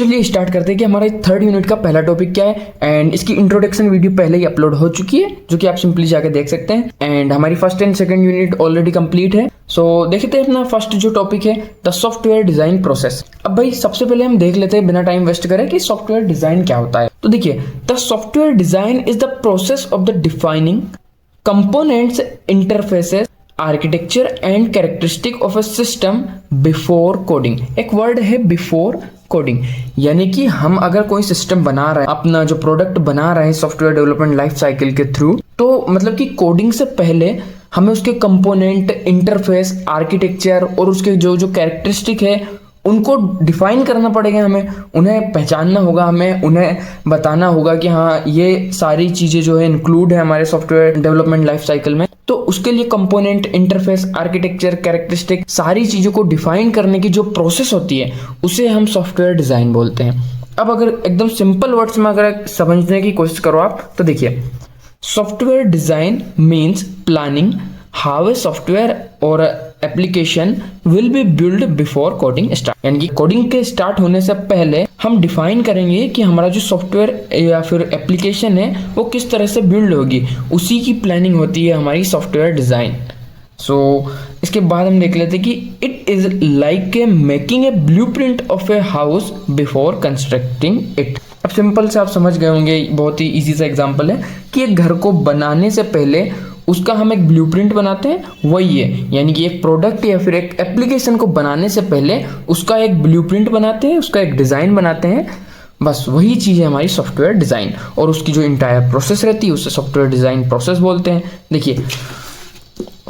चलिए स्टार्ट करते हैं कि हमारा थर्ड यूनिट का पहला टॉपिक क्या है। एंड इसकी इंट्रोडक्शन वीडियो पहले ही अपलोड हो चुकी है, जो कि आप सिंपली जाकर देख सकते हैं। एंड हमारी first and second unit already complete है। सो देखते हैं अपना फर्स्ट जो टॉपिक है, द सॉफ्टवेयर डिजाइन प्रोसेस। अब भाई सबसे पहले हम देख लेते हैं बिना टाइम वेस्ट करे कि सॉफ्टवेयर डिजाइन क्या होता है। तो देखिए, the software design is the process of the defining components, interfaces, architecture and characteristic of a system before coding. एक वर्ड है बिफोर कोडिंग, यानी कि हम अगर कोई सिस्टम बना रहे हैं, अपना जो प्रोडक्ट बना रहे हैं सॉफ्टवेयर डेवलपमेंट लाइफ साइकिल के थ्रू, तो मतलब कि कोडिंग से पहले हमें उसके कंपोनेंट, इंटरफेस, आर्किटेक्चर और उसके जो जो कैरेक्टरिस्टिक है उनको डिफाइन करना पड़ेगा। हमें उन्हें पहचानना होगा, हमें उन्हें बताना होगा कि हाँ ये सारी चीज़ें जो है इंक्लूड है हमारे सॉफ्टवेयर डेवलपमेंट लाइफ साइकिल में। तो उसके लिए कंपोनेंट, इंटरफेस, आर्किटेक्चर, कैरेक्टरिस्टिक, सारी चीज़ों को डिफाइन करने की जो प्रोसेस होती है उसे हम सॉफ्टवेयर डिज़ाइन बोलते हैं। अब अगर एकदम सिंपल वर्ड्स में अगर समझने की कोशिश करो आप, तो देखिए, software design means planning how a software और application will be build before coding start. यानी कि कोडिंग के स्टार्ट होने से पहले हम डिफाइन करेंगे कि हमारा जो सॉफ्टवेयर या फिर एप्लीकेशन है वो किस तरह से बिल्ड होगी, उसी की प्लानिंग होती है हमारी सॉफ्टवेयर डिज़ाइन। सो इसके बाद हम देख लेते हैं कि it is like a making a blueprint of a house before constructing it. अब सिंपल से आप समझ गए होंगे, बहुत ही इजी सा एग्जांपल है कि एक घर को बनाने से पहले उसका हम एक ब्लूप्रिंट बनाते हैं, वही है। यानी कि एक प्रोडक्ट या फिर एक एप्लीकेशन को बनाने से पहले उसका एक ब्लूप्रिंट बनाते हैं, उसका एक डिज़ाइन बनाते हैं। बस वही चीज़ है हमारी सॉफ्टवेयर डिज़ाइन, और उसकी जो इंटायर प्रोसेस रहती है उसे सॉफ्टवेयर डिज़ाइन प्रोसेस बोलते हैं। देखिए,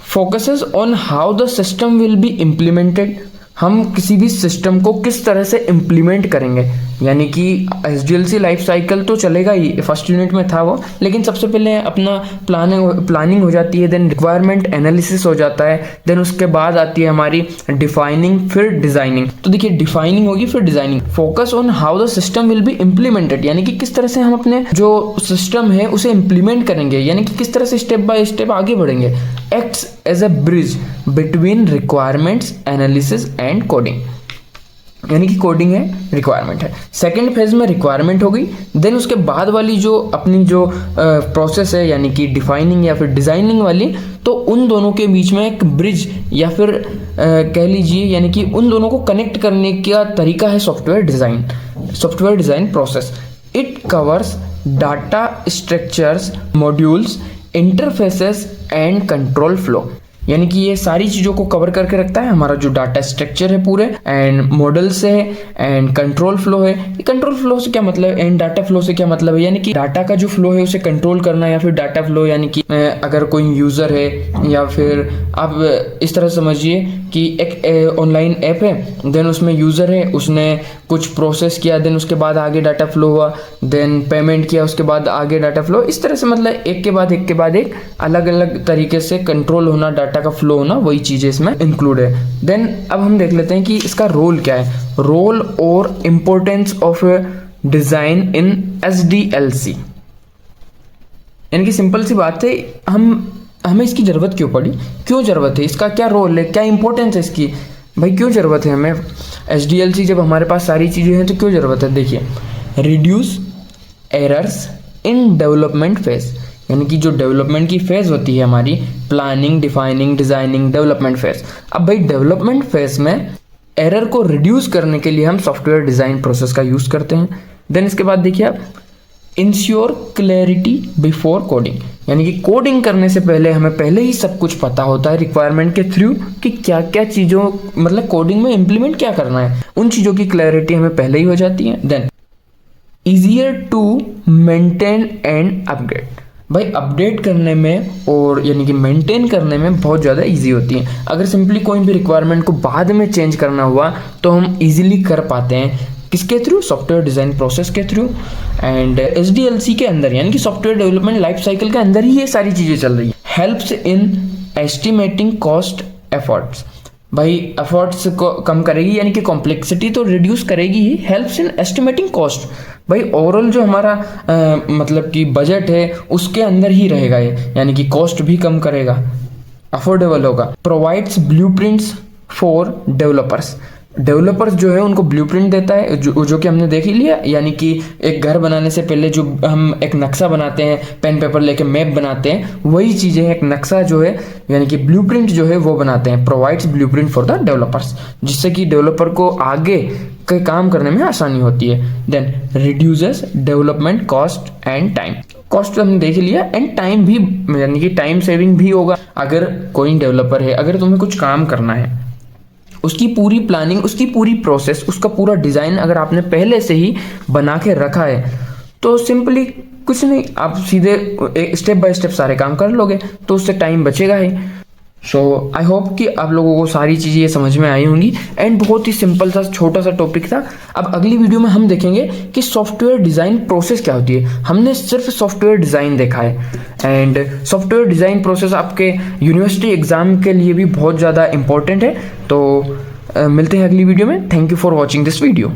focuses on how the system will be implemented. हम किसी भी सिस्टम को किस तरह से इम्प्लीमेंट करेंगे, यानी कि SDLC लाइफ साइकिल तो चलेगा ही, फर्स्ट यूनिट में था वो, लेकिन सबसे पहले अपना प्लानिंग हो जाती है, देन रिक्वायरमेंट एनालिसिस हो जाता है, देन उसके बाद आती है हमारी डिफाइनिंग, फिर डिजाइनिंग। तो देखिए, डिफाइनिंग होगी फिर designing. Focus on how the system will be implemented, यानी कि किस तरह से हम अपने जो सिस्टम है उसे इम्प्लीमेंट करेंगे, यानी कि किस तरह से स्टेप बाय स्टेप आगे बढ़ेंगे। Acts as a bridge between requirements analysis and coding, यानी कि कोडिंग है, रिक्वायरमेंट है। सेकेंड फेज में रिक्वायरमेंट हो गई, देन उसके बाद वाली जो अपनी जो प्रोसेस है, यानी कि डिफाइनिंग या फिर डिजाइनिंग वाली, तो उन दोनों के बीच में एक ब्रिज या फिर कह लीजिए, यानी कि उन दोनों को कनेक्ट करने का तरीका है software design process. It covers data structures, modules, interfaces and control flow, यानी कि ये सारी चीज़ों को कवर करके रखता है। हमारा जो डाटा स्ट्रक्चर है पूरे, एंड मॉडल्स है, एंड कंट्रोल फ्लो है। कंट्रोल फ्लो से क्या मतलब, एंड डाटा फ्लो से क्या मतलब है, यानी कि डाटा का जो फ्लो है उसे कंट्रोल करना, या फिर डाटा फ्लो यानी कि अगर कोई यूज़र है, या फिर आप इस तरह समझिए कि एक ऑनलाइन ऐप है, देन उसमें यूज़र है, उसने कुछ प्रोसेस किया, देन उसके बाद आगे डाटा फ्लो हुआ, देन पेमेंट किया, उसके बाद आगे डाटा फ्लो। इस तरह से मतलब एक के बाद एक अलग अलग तरीके से कंट्रोल होना, डाटा का फ्लो होना, वही चीजें इसमें इंक्लूड है। देन अब हम देख लेते हैं कि इसका रोल क्या है, रोल और importance of design in SDLC। यानी कि सिंपल सी बात है, हमें इसकी जरूरत क्यों पड़ी, क्यों जरूरत है, इसका क्या रोल है, क्या इंपॉर्टेंस है इसकी, भाई क्यों जरूरत है हमें SDLC, जब हमारे पास सारी चीजें हैं तो क्यों जरूरत है। देखिए, reduce errors in development phase, यानी कि जो डेवलपमेंट की फेज होती है हमारी, planning, defining, designing, development phase. अब भाई डेवलपमेंट फेज में एरर को रिड्यूस करने के लिए हम सॉफ्टवेयर डिजाइन प्रोसेस का यूज करते हैं। देन इसके बाद देखिए आप, इंश्योर क्लैरिटी बिफोर कोडिंग, यानी कि कोडिंग करने से पहले हमें पहले ही सब कुछ पता होता है रिक्वायरमेंट के थ्रू कि क्या क्या चीज़ों, मतलब कोडिंग में इम्प्लीमेंट क्या करना है, उन चीज़ों की क्लैरिटी हमें पहले ही हो जाती है। Then easier to maintain and upgrade, भाई अपडेट करने में और यानी कि मेंटेन करने में बहुत ज़्यादा इजी होती है। अगर सिंपली कोई भी रिक्वायरमेंट को बाद में चेंज करना हुआ तो हम इजीली कर पाते हैं, किसके थ्रू, सॉफ्टवेयर डिज़ाइन प्रोसेस के थ्रू। एंड SDLC के अंदर, यानी कि सॉफ्टवेयर डेवलपमेंट लाइफ साइकिल के अंदर ही ये सारी चीज़ें चल रही है। Helps in estimating cost efforts, भाई एफर्ट्स को कम करेगी, यानी कि कॉम्प्लेक्सिटी तो रिड्यूस करेगी ही। हेल्प्स इन एस्टिमेटिंग कॉस्ट, भाई ओवरऑल जो हमारा मतलब कि बजट है उसके अंदर ही रहेगा ये, यानी कि कॉस्ट भी कम करेगा, अफोर्डेबल होगा। Provides blueprints for developers, developers जो है उनको ब्लूप्रिंट देता है, जो कि हमने देख ही लिया, यानी कि एक घर बनाने से पहले जो हम एक नक्शा बनाते हैं, पेन पेपर लेके मैप बनाते हैं, वही चीज़ें एक नक्शा जो है यानी कि ब्लूप्रिंट जो है वो बनाते हैं, provides blueprint for the developers, जिससे कि डेवलपर को आगे के काम करने में आसानी होती है। Then reduces development cost and time, cost हमने देख लिया एंड टाइम भी, यानी कि टाइम सेविंग भी होगा। अगर कोई डेवलपर है, अगर तुम्हें कुछ काम करना है, उसकी पूरी प्लानिंग, उसकी पूरी प्रोसेस, उसका पूरा डिज़ाइन अगर आपने पहले से ही बना के रखा है तो सिंपली कुछ नहीं, आप सीधे स्टेप बाय स्टेप सारे काम कर लोगे, तो उससे टाइम बचेगा ही। सो आई होप कि आप लोगों को सारी चीज़ें ये समझ में आई होंगी एंड बहुत ही सिंपल सा छोटा सा टॉपिक था। अब अगली वीडियो में हम देखेंगे कि सॉफ्टवेयर डिज़ाइन प्रोसेस क्या होती है। हमने सिर्फ सॉफ्टवेयर डिज़ाइन देखा है एंड सॉफ्टवेयर डिज़ाइन प्रोसेस आपके यूनिवर्सिटी एग्ज़ाम के लिए भी बहुत ज़्यादा इंपॉर्टेंट है। तो मिलते हैं अगली वीडियो में। Thank you for watching this video.